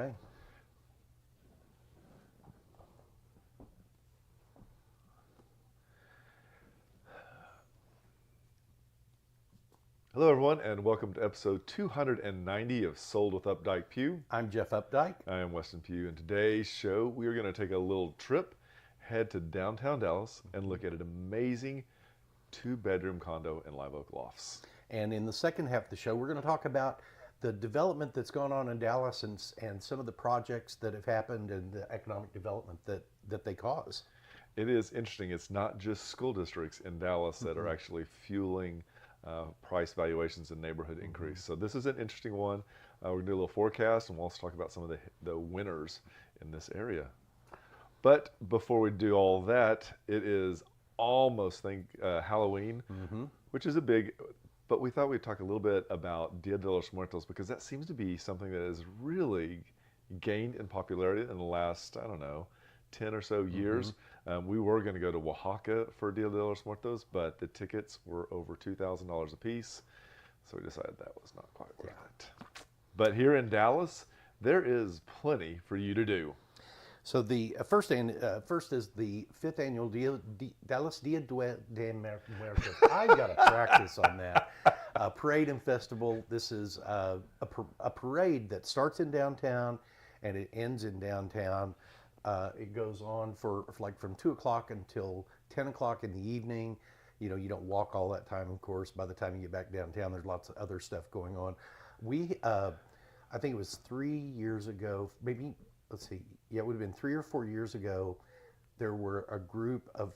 Okay. Hello, everyone, and welcome to episode 290 of Sold with Updike Pugh. I'm Jeff Updike. I am Weston Pugh, and today's show we are going to take a little trip, head to downtown Dallas, and look at an amazing two-bedroom condo in Live Oak Lofts. And in the second half of the show, we're going to talk about the development that's gone on in Dallas and some of the projects that have happened and the economic development that they cause. It is interesting. It's not just school districts in Dallas that are actually fueling price valuations and neighborhood increase. So this is an interesting one. We're going to do a little forecast, and we'll also talk about some of the winners in this area. But before we do all that, it is almost Halloween, which is a big, but we thought we'd talk a little bit about Dia de los Muertos because that seems to be something that has really gained in popularity in the last, I don't know, 10 or so years. We were going to go to Oaxaca for Dia de los Muertos, but the tickets were over $2,000 a piece, so we decided that was not quite worth it. But here in Dallas, there is plenty for you to do. So the first is the 5th annual Dallas Dia de Muertos. I've got to practice on that. Parade and festival. This is a parade that starts in downtown and it ends in downtown. It goes on for like from 2 o'clock until 10 o'clock in the evening. You know, you don't walk all that time, of course. By the time you get back downtown, there's lots of other stuff going on. I think it was 3 years ago, maybe, let's see, yeah, it would have been 3 or 4 years ago, there were a group of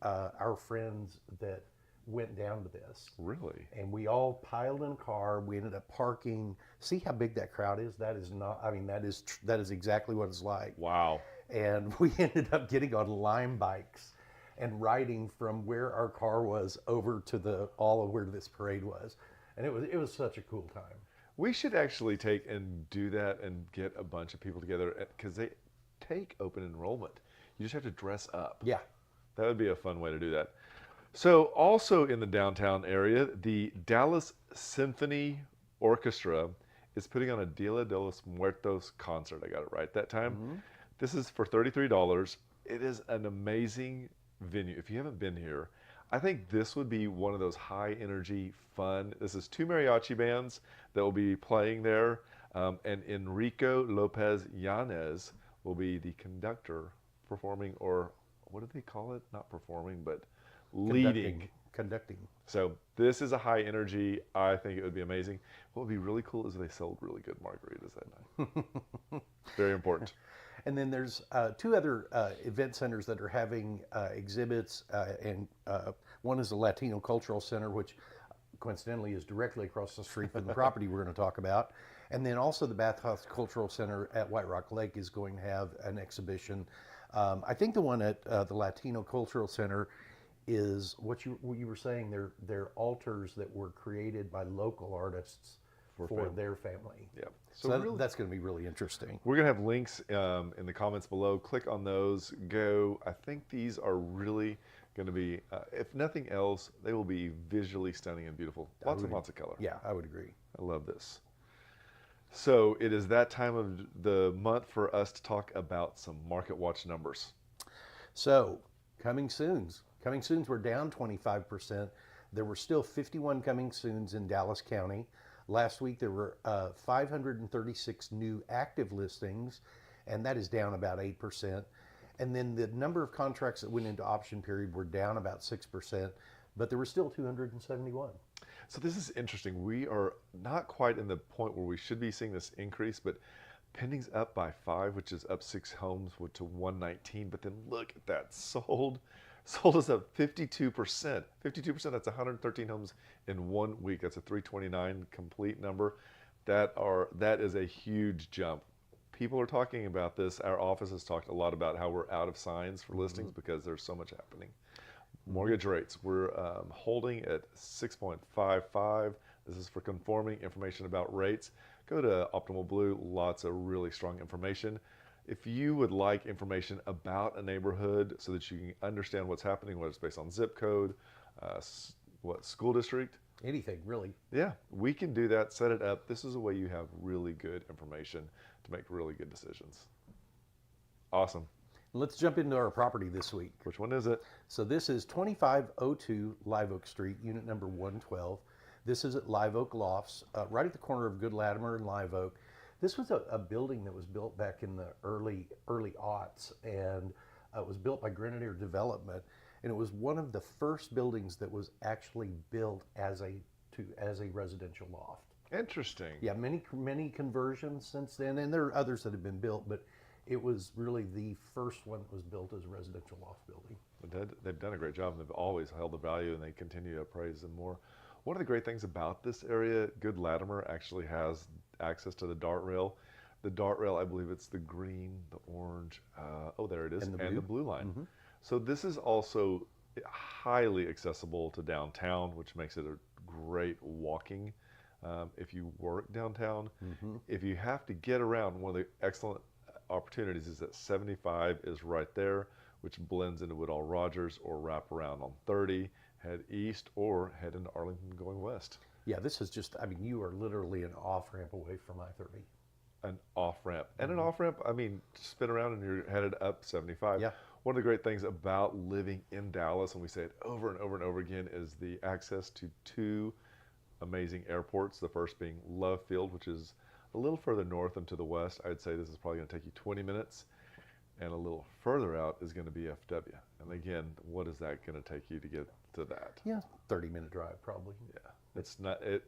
our friends that went down to this. Really? And we all piled in a car. We ended up parking. See how big that crowd is? That is not, I mean, that is exactly what it's like. Wow. And we ended up getting on Lime bikes and riding from where our car was over to all of where this parade was. And it was such a cool time. We should actually take and do that and get a bunch of people together because they take open enrollment. You just have to dress up. Yeah. That would be a fun way to do that. So also in the downtown area, the Dallas Symphony Orchestra is putting on a Dia de los Muertos concert. I got it right that time. This is for $33. It is an amazing venue. If you haven't been here, I think this would be one of those high energy, fun. This is 2 mariachi bands that will be playing there. And Enrico Lopez Yanez will be the conductor performing, or what do they call it? Not performing, but leading. Conducting. So this is a high energy. I think it would be amazing. What would be really cool is if they sold really good margaritas that night. Very important. And then there's 2 other event centers that are having exhibits, and one is the Latino Cultural Center, which coincidentally is directly across the street from the property we're going to talk about. And then also the Bathhouse Cultural Center at White Rock Lake is going to have an exhibition. I think the one at the Latino Cultural Center is what you were saying. They're altars that were created by local artists for their family. Yeah. So that's going to be really interesting. We're going to have links in the comments below. Click on those. Go. I think these are really going to be, if nothing else, they will be visually stunning and beautiful. Lots and lots of color. Yeah, I would agree. I love this. So it is that time of the month for us to talk about some Market Watch numbers. So coming soons. Coming soons were down 25%. There were still 51 coming soons in Dallas County. Last week there were 536 new active listings, and that is down about 8%. And then the number of contracts that went into option period were down about 6%, but there were still 271. So this is interesting. We are not quite in the point where we should be seeing this increase, but pending's up by 5, which is up 6 homes to 119. But then look at that, sold is up 52%. 52%, that's 113 homes in 1 week. That's a 329 complete number. That is a huge jump. People are talking about this. Our office has talked a lot about how we're out of signs for listings because there's so much happening. Mortgage rates, we're holding at 6.55. This is for conforming information about rates. Go to Optimal Blue, lots of really strong information. If you would like information about a neighborhood so that you can understand what's happening, whether it's based on zip code, what school district, anything really. Yeah, we can do that, set it up. This is a way you have really good information to make really good decisions. Awesome. Let's jump into our property this week. Which one is it? So this is 2502 Live Oak Street, unit number 112. This is at Live Oak Lofts, right at the corner of Good Latimer and Live Oak. This was a building that was built back in the early aughts, and it was built by Grenadier Development, and it was one of the first buildings that was actually built as a residential loft. Interesting. Yeah, many conversions since then, and there are others that have been built, but it was really the first one that was built as a residential loft building. They've done a great job, and they've always held the value, and they continue to appraise them more. One of the great things about this area, Good Latimer actually has access to the dart rail. The dart rail, I believe it's the green, the orange, there it is, and the blue line. Mm-hmm. So this is also highly accessible to downtown, which makes it a great walking if you work downtown. Mm-hmm. If you have to get around, one of the excellent opportunities is that 75 is right there, which blends into Woodall Rogers, or wrap around on 30, head east, or head into Arlington going west. Yeah, this is just, I mean, you are literally an off-ramp away from I-30. An off-ramp. And an off-ramp, I mean, spin around and you're headed up 75. Yeah. One of the great things about living in Dallas, and we say it over and over and over again, is the access to two amazing airports. The first being Love Field, which is a little further north and to the west. I'd say this is probably going to take you 20 minutes. And a little further out is going to be FW. And again, what is that going to take you to get to that? Yeah, 30-minute drive probably. Yeah. It's not it.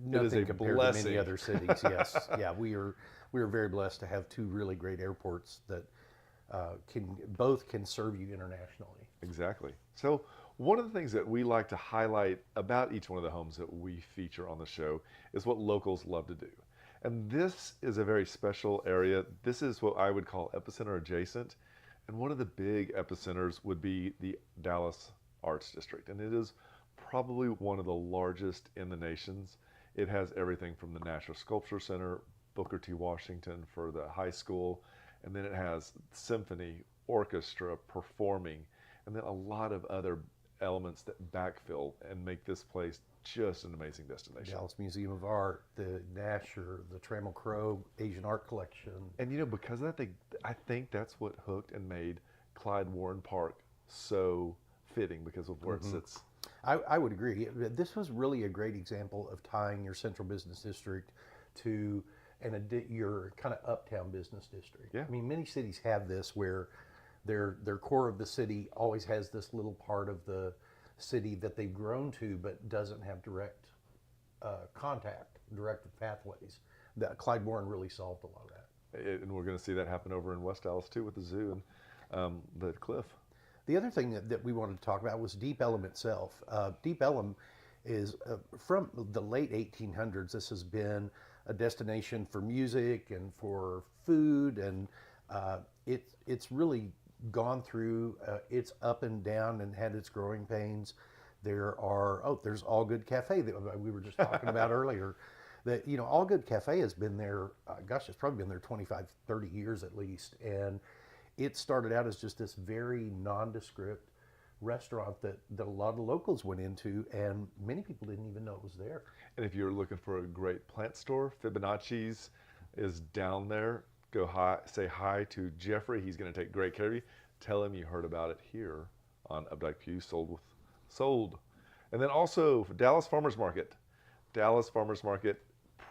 Nothing it is a compared blessing. to many other cities. Yes, yeah, we are very blessed to have two really great airports that can serve you internationally. Exactly. So one of the things that we like to highlight about each one of the homes that we feature on the show is what locals love to do. And this is a very special area. This is what I would call epicenter adjacent. And one of the big epicenters would be the Dallas Arts District. And it is probably one of the largest in the nations. It has everything from the National Sculpture Center, Booker T. Washington for the high school, and then it has symphony, orchestra, performing, and then a lot of other elements that backfill and make this place just an amazing destination. Dallas Museum of Art, the Nasher, the Trammell Crow Asian Art Collection. And you know, because of that, I think that's what hooked and made Clyde Warren Park so fitting because of where it sits. I would agree. This was really a great example of tying your central business district to your kind of uptown business district. Yeah. I mean, many cities have this where their core of the city always has this little part of the city that they've grown to, but doesn't have direct contact, direct pathways. Clyde Warren really solved a lot of that. And we're going to see that happen over in West Dallas too with the zoo and the cliff. The other thing that we wanted to talk about was Deep Ellum itself. Deep Ellum is from the late 1800s. This has been a destination for music and for food, and it's really gone through its up and down and had its growing pains. There's All Good Cafe that we were just talking about earlier. That, you know, All Good Cafe has been there, it's probably been there 25, 30 years at least, and it started out as just this very nondescript restaurant that a lot of locals went into, and many people didn't even know it was there. And if you're looking for a great plant store, Fibonacci's is down there. Say hi to Jeffrey. He's going to take great care of you. Tell him you heard about it here on Updike Pugh, sold. And then also Dallas Farmers Market. Dallas Farmers Market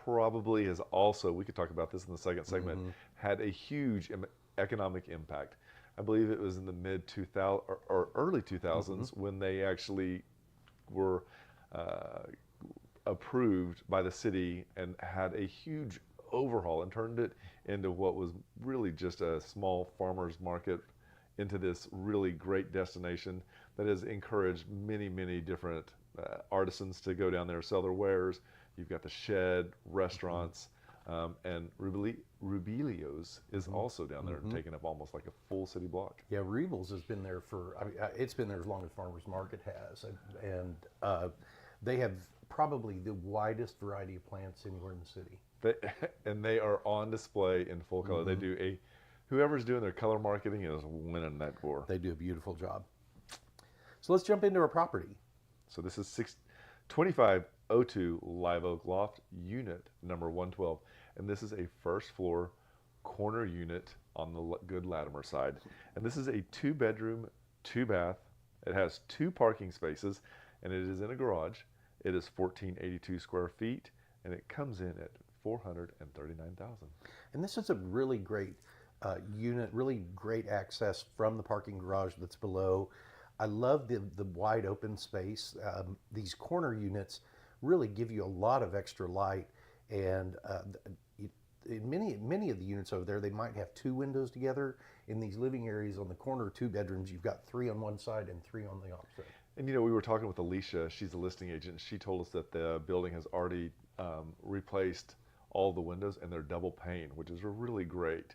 probably has also, we could talk about this in the second segment, had a huge economic impact. I believe it was in the mid 2000 or early 2000s when they actually were approved by the city and had a huge overhaul and turned it into what was really just a small farmers market into this really great destination that has encouraged many, many different artisans to go down there and sell their wares. You've got the Shed, restaurants, and Rubelio's is also down there, taking up almost like a full city block. Yeah, Rebel's has been there it's been there as long as Farmers Market has, and they have probably the widest variety of plants anywhere in the city. And they are on display in full color. They do whoever's doing their color marketing is winning that war. They do a beautiful job. So let's jump into our property. So this is 2502 Live Oak Loft, unit number 112. And this is a first floor corner unit on the good Latimer side. And this is a 2-bedroom, 2-bath. It has 2 parking spaces, and it is in a garage. It is 1482 square feet, and it comes in at $439,000. And this is a really great unit, really great access from the parking garage that's below. I love the wide open space. These corner units really give you a lot of extra light, and in many of the units over there, they might have 2 windows together. In these living areas on the corner, 2 bedrooms, you've got 3 on one side and 3 on the opposite. And we were talking with Alicia. She's a listing agent. She told us that the building has already replaced all the windows, and they're double pane, which is really great.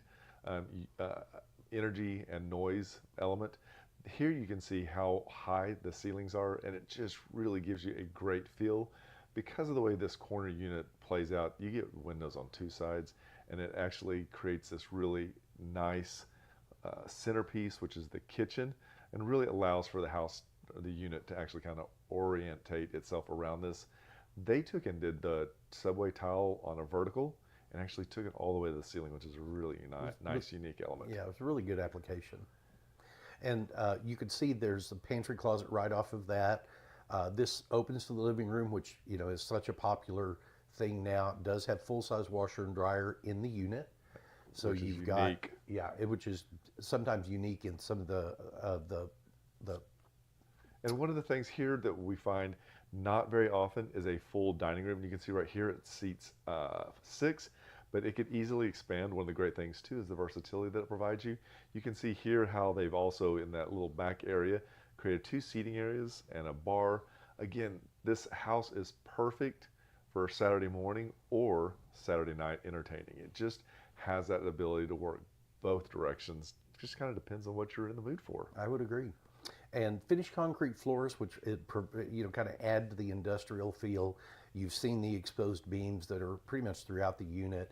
Energy and noise element. Here you can see how high the ceilings are, and it just really gives you a great feel. Because of the way this corner unit plays out, you get windows on 2 sides, and it actually creates this really nice centerpiece, which is the kitchen, and really allows for the house, or the unit, to actually kind of orientate itself around this. They took and did the subway tile on a vertical and actually took it all the way to the ceiling, which is a really nice, unique element. Yeah, it's a really good application. And you can see there's a pantry closet right off of that. This opens to the living room, which is such a popular thing now. It does have full-size washer and dryer in the unit, so which you've is got unique. which is sometimes unique in some of the. And one of the things here that we find not very often is a full dining room. You can see right here it seats 6, but it could easily expand. One of the great things too is the versatility that it provides you. You can see here how they've also, in that little back area, created 2 seating areas and a bar. Again, this house is perfect for Saturday morning or Saturday night entertaining. It just has that ability to work both directions. It just kind of depends on what you're in the mood for. I would agree. And finished concrete floors, which kind of add to the industrial feel. You've seen the exposed beams that are pretty much throughout the unit.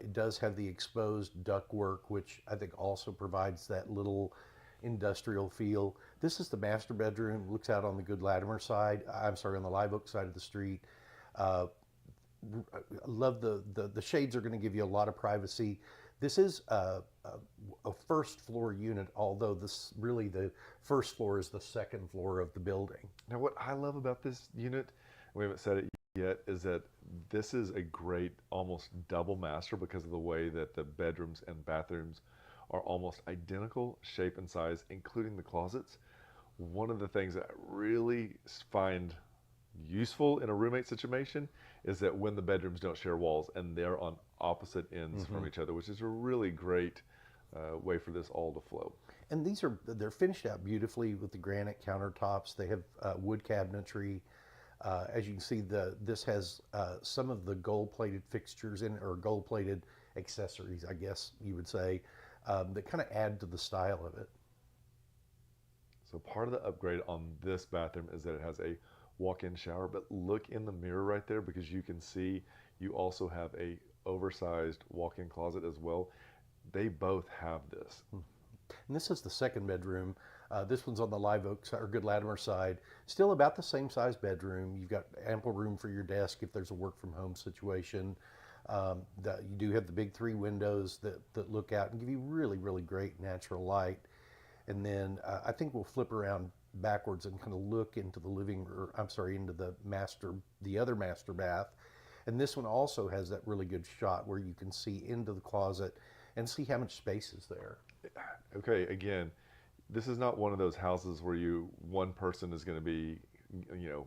It does have the exposed ductwork, which I think also provides that little industrial feel. This is the master bedroom. Looks out on the good Latimer side. I'm sorry, on the Live Oak side of the street. Love the shades are going to give you a lot of privacy. This is a first floor unit, although really the first floor is the second floor of the building. Now, what I love about this unit, we haven't said it yet, is that this is a great almost double master because of the way that the bedrooms and bathrooms are almost identical shape and size, including the closets. One of the things that I really find useful in a roommate situation is that when the bedrooms don't share walls and they're on opposite ends from each other, which is a really great way for this all to flow. And they're finished out beautifully with the granite countertops. They have wood cabinetry. As you can see, this has some of the gold-plated fixtures in it, or gold-plated accessories, I guess you would say, that kind of add to the style of it. So part of the upgrade on this bathroom is that it has a walk-in shower, but look in the mirror right there, because you can see you also have a oversized walk-in closet as well. They both have this. And this is the second bedroom. This one's on the Live Oak or Good Latimer side. Still about the same size bedroom. You've got ample room for your desk if there's a work from home situation. You do have the big 3 windows that look out and give you really, really great natural light. And then I think we'll flip around backwards and kind of look into the into the other master bath. And this one also has that really good shot where you can see into the closet and see how much space is there. Okay, again, this is not one of those houses where one person is going to be,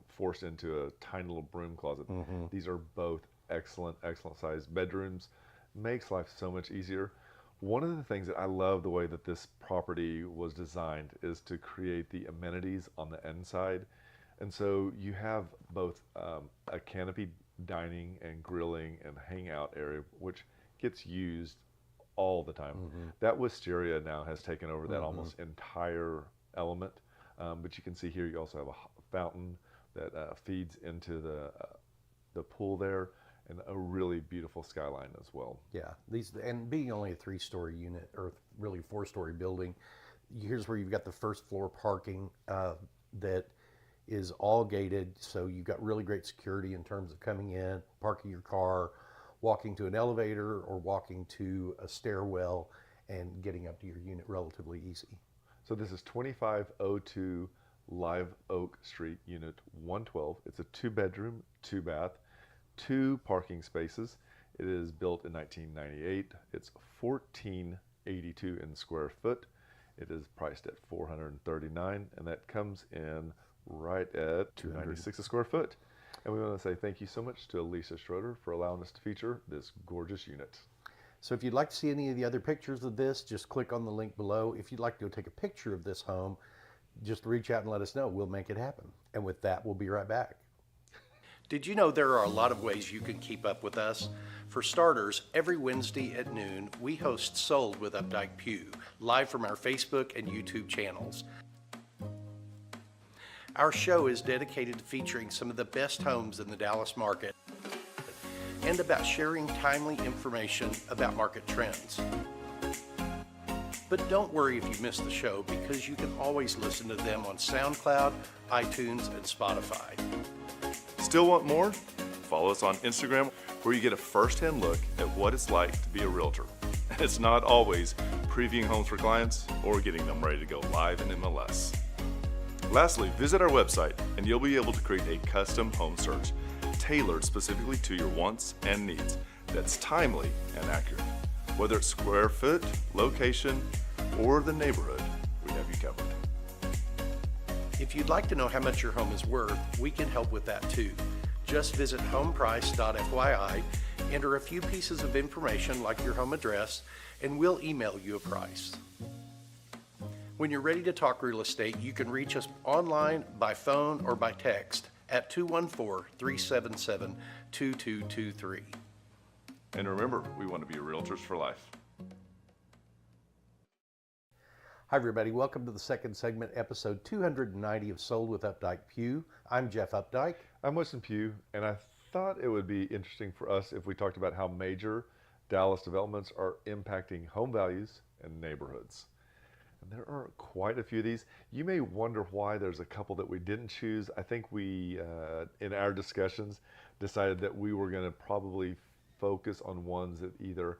forced into a tiny little broom closet. These are both excellent sized bedrooms. Makes life so much easier. One of the things that I love the way that this property was designed is to create the amenities on the inside. And so you have both a canopy dining and grilling and hangout area, which gets used all the time. That wisteria now has taken over that almost entire element. But you can see here you also have a fountain that feeds into the pool there, and a really beautiful skyline as well. Yeah, and being only a 3-story unit, or really 4-story building, here's where you've got the first floor parking that is all gated, so you've got really great security in terms of coming in, parking your car, walking to an elevator or walking to a stairwell and getting up to your unit relatively easy. So this is 2502 Live Oak Street, Unit 112. It's a 2-bedroom, 2-bath, 2 parking spaces. It is built in 1998. It's 1482 in square foot. It is priced at $439, and that comes in right at $296 a square foot. And we want to say thank you so much to Elisa Schroeder for allowing us to feature this gorgeous unit. So if you'd like to see any of the other pictures of this, just click on the link below. If you'd like to go take a picture of this home, just reach out and let us know. We'll make it happen. And with that, we'll be right back. Did you know there are a lot of ways you can keep up with us? For starters, every Wednesday at noon, we host Sold with Updike Pugh, live from our Facebook and YouTube channels. Our show is dedicated to featuring some of the best homes in the Dallas market and about sharing timely information about market trends. But don't worry if you missed the show, because you can always listen to them on SoundCloud, iTunes, and Spotify. Still want more? Follow us on Instagram, where you get a first-hand look at what it's like to be a realtor. It's not always previewing homes for clients or getting them ready to go live in MLS. Lastly, visit our website and you'll be able to create a custom home search tailored specifically to your wants and needs that's timely and accurate. Whether it's square foot, location, or the neighborhood, we have you covered. If you'd like to know how much your home is worth, we can help with that too. Just visit homeprice.fyi, enter a few pieces of information like your home address, and we'll email you a price. When you're ready to talk real estate, you can reach us online, by phone, or by text at 214-377-2223. And remember, we want to be realtors for life. Hi everybody, welcome to the second segment, episode 290 of Sold with Updike Pugh. I'm Jeff Updike. I'm Weston Pugh, and I thought it would be interesting for us if we talked about how major Dallas developments are impacting home values and neighborhoods. And there are quite a few of these. You may wonder why there's a couple that we didn't choose. I think we, in our discussions, decided that we were going to probably focus on ones that either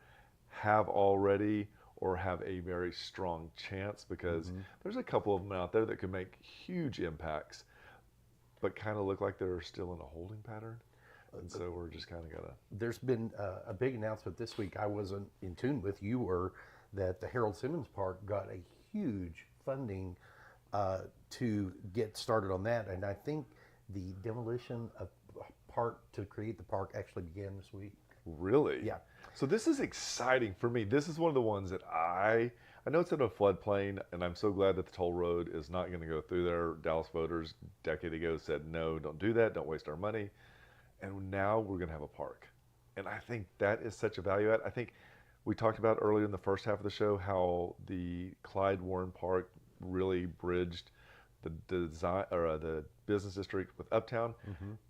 have already or have a very strong chance, because there's a couple of them out there that could make huge impacts, but kind of look like they're still in a holding pattern. And so we're just kind of got to... There's been a big announcement this week I wasn't in tune with. You were, that the Harold Simmons Park got a huge funding to get started on that. And I think the demolition of part to create the park actually began this week. Really? Yeah. So this is exciting for me. This is one of the ones that I know it's in a floodplain, and I'm so glad that the toll road is not going to go through there. Dallas voters a decade ago said, no, don't do that. Don't waste our money. And now we're going to have a park. And I think that is such a value add. I think we talked about earlier in the first half of the show how the Clyde Warren Park really bridged the design, or the business district with Uptown.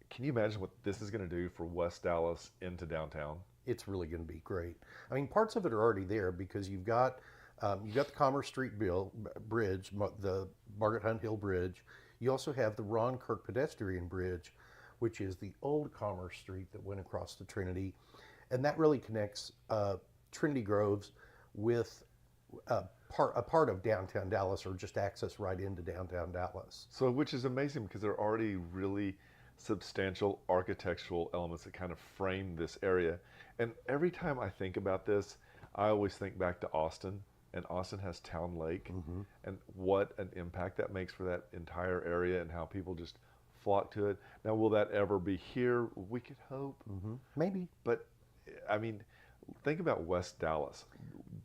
Can you imagine what this is going to do for West Dallas into downtown? It's really going to be great. I mean, parts of it are already there, because you've got the Commerce Street Bridge, the Margaret Hunt Hill Bridge. You also have the Ron Kirk Pedestrian Bridge, which is the old Commerce Street that went across the Trinity, and that really connects Trinity Groves with a part of downtown Dallas, or just access right into downtown Dallas. So, which is amazing, because there are already really substantial architectural elements that kind of frame this area. And every time I think about this, I always think back to Austin, and Austin has Town Lake, and what an impact that makes for that entire area, and how people just flock to it. Now, will that ever be here? We could hope. Maybe. But, I mean, think about West Dallas.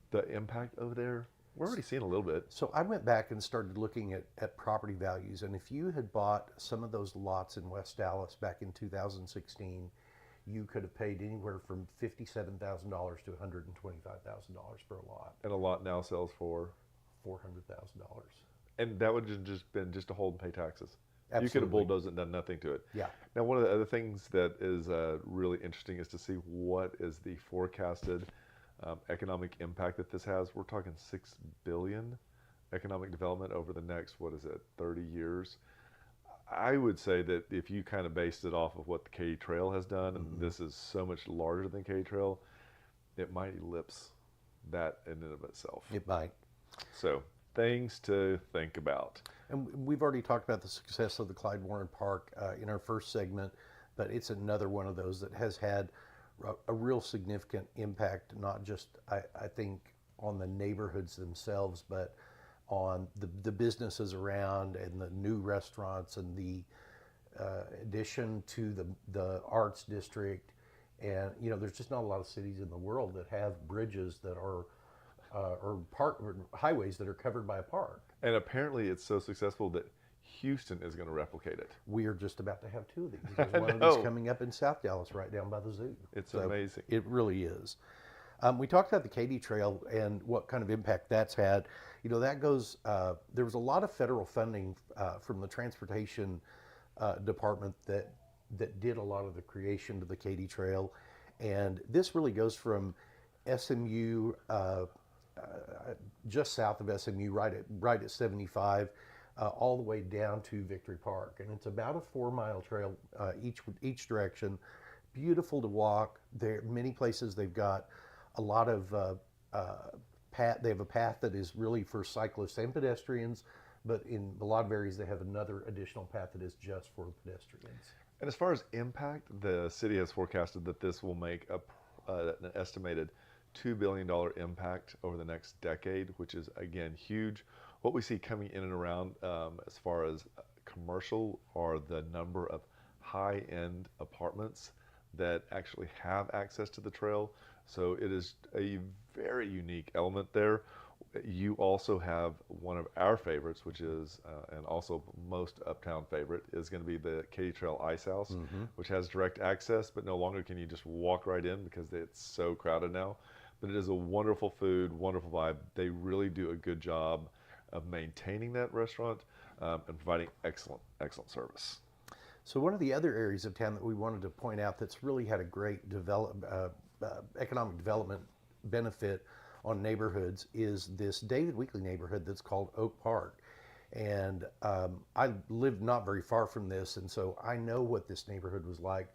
The impact over there, we're already seeing a little bit. So I went back and started looking at property values, and if you had bought some of those lots in West Dallas back in 2016, you could have paid anywhere from $57,000 to $125,000 for a lot. And a lot now sells for $400,000. And that would have just been just to hold and pay taxes. Absolutely. You could have bulldozed it and done nothing to it. Yeah. Now, one of the other things that is really interesting is to see what is the forecasted economic impact that this has. We're talking $6 billion economic development over the next, 30 years. I would say that if you kind of based it off of what the Katy Trail has done, and this is so much larger than Katy Trail, it might eclipse that in and of itself. It might. So things to think about. And we've already talked about the success of the Clyde Warren Park in our first segment, but it's another one of those that has had a real significant impact, not just, I think, on the neighborhoods themselves, but on the businesses around and the new restaurants and the addition to the arts district. And, you know, there's just not a lot of cities in the world that have bridges that are, or highways that are covered by a park. And apparently it's so successful that Houston is going to replicate it. We are just about to have two of these. There's one of these coming up in South Dallas right down by the zoo. It's amazing. It really is. We talked about the Katy Trail and what kind of impact that's had. You know, that goes, there was a lot of federal funding from the transportation department that did a lot of the creation of the Katy Trail. And this really goes from SMU, just south of SMU, right at 75, all the way down to Victory Park. And it's about a 4-mile trail each direction. Beautiful to walk. There many places they've got a lot of they have a path that is really for cyclists and pedestrians, but in a lot of areas they have another additional path that is just for pedestrians. And as far as impact, the city has forecasted that this will make an estimated $2 billion impact over the next decade, which is, again, huge. What we see coming in and around as far as commercial are the number of high-end apartments that actually have access to the trail. So it is a very unique element there. You also have one of our favorites, which is, and also most uptown favorite, is going to be the Katy Trail Ice House, which has direct access, but no longer can you just walk right in because it's so crowded now. But it is a wonderful food, wonderful vibe. They really do a good job of maintaining that restaurant and providing excellent service. So one of the other areas of town that we wanted to point out that's really had a great economic development benefit on neighborhoods is this David Weekley neighborhood that's called Oak Park. And I lived not very far from this, and so I know what this neighborhood was like,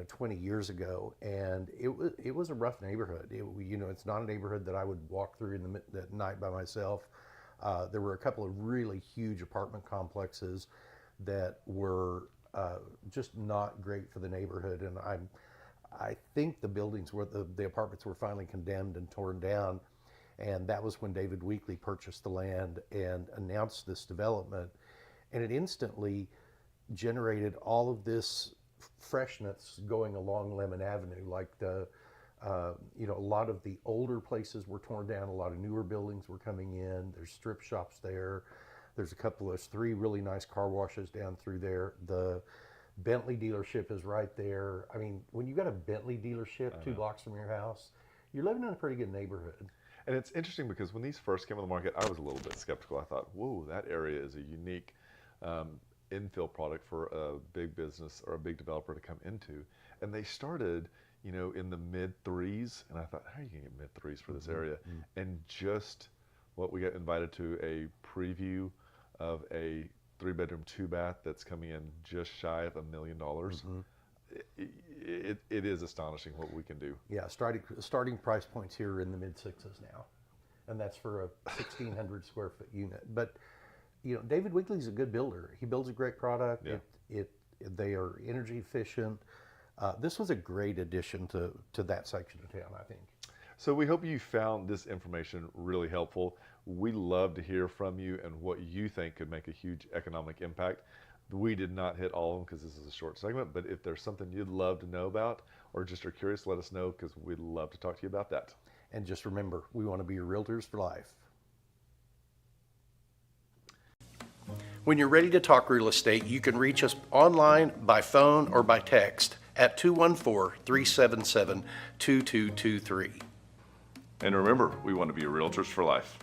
20 years ago. And it was a rough neighborhood. It's not a neighborhood that I would walk through at night by myself. There were a couple of really huge apartment complexes that were just not great for the neighborhood. And I think the buildings the apartments were finally condemned and torn down. And that was when David Weekley purchased the land and announced this development. And it instantly generated all of this freshness going along Lemon Avenue. Like a lot of the older places were torn down. A lot of newer buildings were coming in. There's strip shops there. There's 3 really nice car washes down through there. The Bentley dealership is right there. I mean, when you got a Bentley dealership 2 blocks from your house, you're living in a pretty good neighborhood. And it's interesting because when these first came on the market, I was a little bit skeptical. I thought, whoa, that area is a unique infill product for a big business or a big developer to come into. And they started, in the mid-3s. And I thought, how are you going to get mid-3s for this area? And just what we got invited to a preview of a 3-bedroom, 2-bath that's coming in just shy of $1 million. It is astonishing what we can do. Yeah, starting price points here are in the mid-6s now, and that's for a 1,600 square foot unit. But David Weekley's a good builder. He builds a great product. Yeah. They are energy efficient. This was a great addition to that section of town, I think. So we hope you found this information really helpful. We love to hear from you and what you think could make a huge economic impact. We did not hit all of them because this is a short segment, but if there's something you'd love to know about or just are curious, let us know because we'd love to talk to you about that. And just remember, we want to be your realtors for life. When you're ready to talk real estate, you can reach us online, by phone, or by text at 214-377-2223. And remember, we want to be your realtors for life.